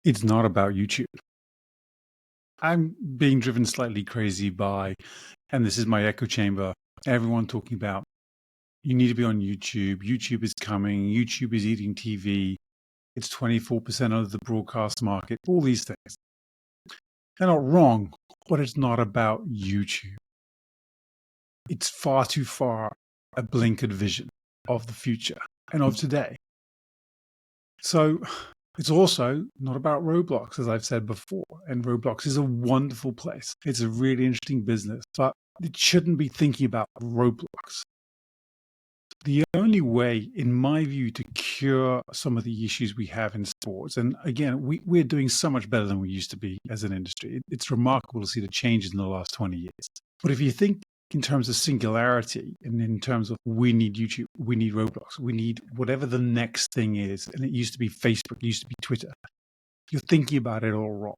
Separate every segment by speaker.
Speaker 1: It's not about YouTube. I'm being driven slightly crazy by, and this is my echo chamber, everyone talking about you need to be on YouTube. YouTube is coming. YouTube is eating TV. It's 24% of the broadcast market. All these things. They're not wrong, but it's not about YouTube. It's far too far a blinkered vision of the future and of today. So it's also not about Roblox, as I've said before. And Roblox is a wonderful place. It's a really interesting business, but it shouldn't be thinking about Roblox. The only way, in my view, to cure some of the issues we have in sports, and again, we're doing so much better than we used to be as an industry. It's remarkable to see the changes in the last 20 years. But if you think in terms of singularity and in terms of we need YouTube, we need Roblox, we need whatever the next thing is, and it used to be Facebook, it used to be Twitter, you're thinking about it all wrong.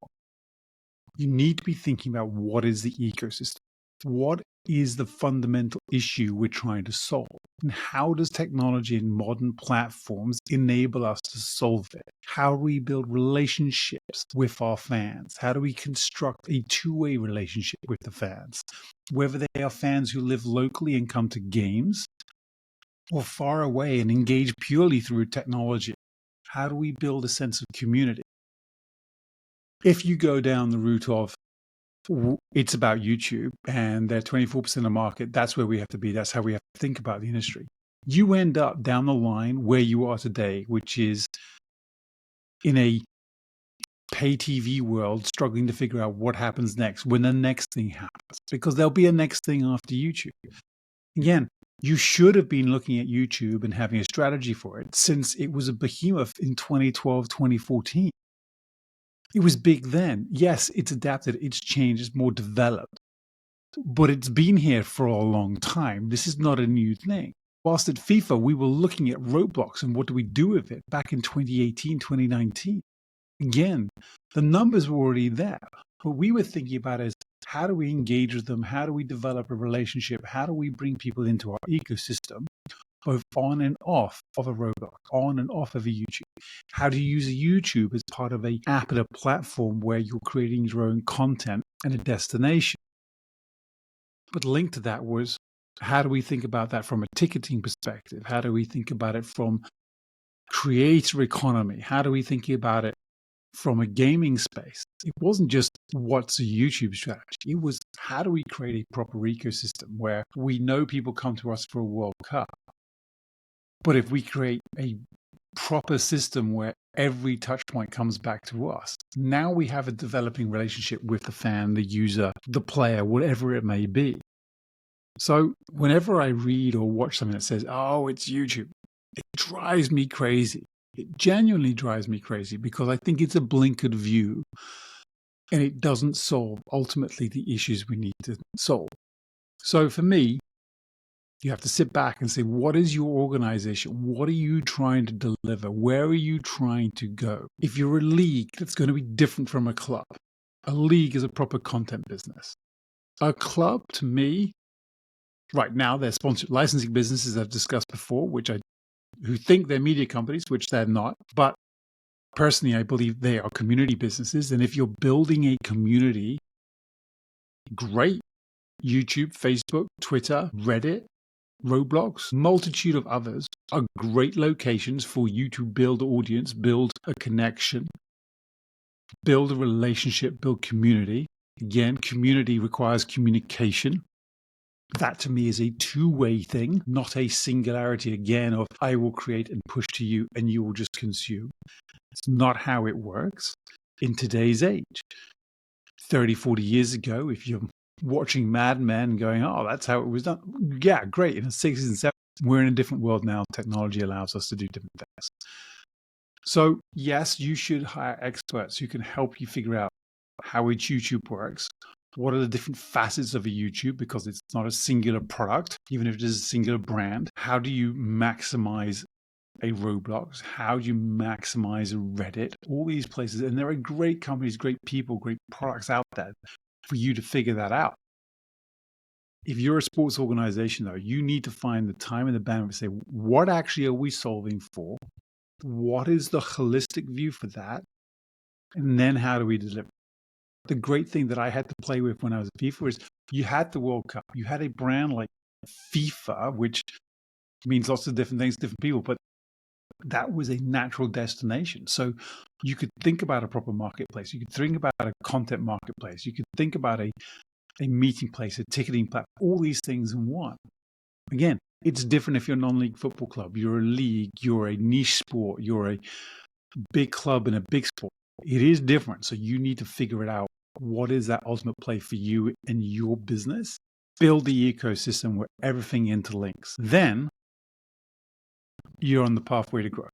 Speaker 1: You need to be thinking about what is the ecosystem? What is the fundamental issue we're trying to solve? And how does technology and modern platforms enable us to solve it? How do we build relationships with our fans? How do we construct a two-way relationship with the fans? Whether they are fans who live locally and come to games or far away and engage purely through technology, how do we build a sense of community? If you go down the route of it's about YouTube and they're 24% of the market, that's where we have to be. That's how we have to think about the industry. You end up down the line where you are today, which is in a pay TV world, struggling to figure out what happens next when the next thing happens, because there'll be a next thing after YouTube. Again, you should have been looking at YouTube and having a strategy for it since it was a behemoth in 2012, 2014. It was big then. Yes, it's adapted, it's changed, it's more developed. But it's been here for a long time. This is not a new thing. Whilst at FIFA, we were looking at Roblox and what do we do with it back in 2018, 2019. Again, the numbers were already there. What we were thinking about is how do we engage with them? How do we develop a relationship? How do we bring people into our ecosystem, both on and off of a Roblox, on and off of a YouTube? How do you use a YouTube as part of an app and a platform where you're creating your own content and a destination? But linked to that was, how do we think about that from a ticketing perspective? How do we think about it from creator economy? How do we think about it from a gaming space? It wasn't just what's a YouTube strategy. It was how do we create a proper ecosystem where we know people come to us for a World Cup. But if we create a proper system where every touch point comes back to us, now we have a developing relationship with the fan, the user, the player, whatever it may be. So whenever I read or watch something that says, oh, it's YouTube, it drives me crazy. It genuinely drives me crazy because I think it's a blinkered view and it doesn't solve ultimately the issues we need to solve. So for me, you have to sit back and say, what is your organization? What are you trying to deliver? Where are you trying to go? If you're a league, that's going to be different from a club. A league is a proper content business. A club, to me, right now, they're sponsored licensing businesses I've discussed before, who think they're media companies, which they're not. But personally, I believe they are community businesses. And if you're building a community, great. YouTube, Facebook, Twitter, Reddit, Roblox, multitude of others are great locations for you to build audience, build a connection, build a relationship, build community. Again, community requires communication. That to me is a two-way thing, not a singularity again of I will create and push to you and you will just consume. It's not how it works in today's age. 30, 40 years ago, if you're watching Mad Men going, oh, that's how it was done. Yeah, great. In the 60s and 70s, we're in a different world now. Technology allows us to do different things. So yes, you should hire experts who can help you figure out how YouTube works. What are the different facets of a YouTube? Because it's not a singular product, even if it is a singular brand. How do you maximize a Roblox? How do you maximize a Reddit? All these places. And there are great companies, great people, great products out there for you to figure that out. If you're a sports organization, though, you need to find the time and the bandwidth to say, what actually are we solving for? What is the holistic view for that? And then how do we deliver? The great thing that I had to play with when I was at FIFA is you had the World Cup. You had a brand like FIFA, which means lots of different things to different people, but that was a natural destination. So you could think about a proper marketplace. You could think about a content marketplace. You could think about a meeting place, a ticketing platform, all these things in one. Again, it's different if you're a non-league football club, you're a league, you're a niche sport, you're a big club in a big sport. It is different. So you need to figure it out. What is that ultimate play for you and your business? Build the ecosystem where everything interlinks. Then you're on the pathway to growth.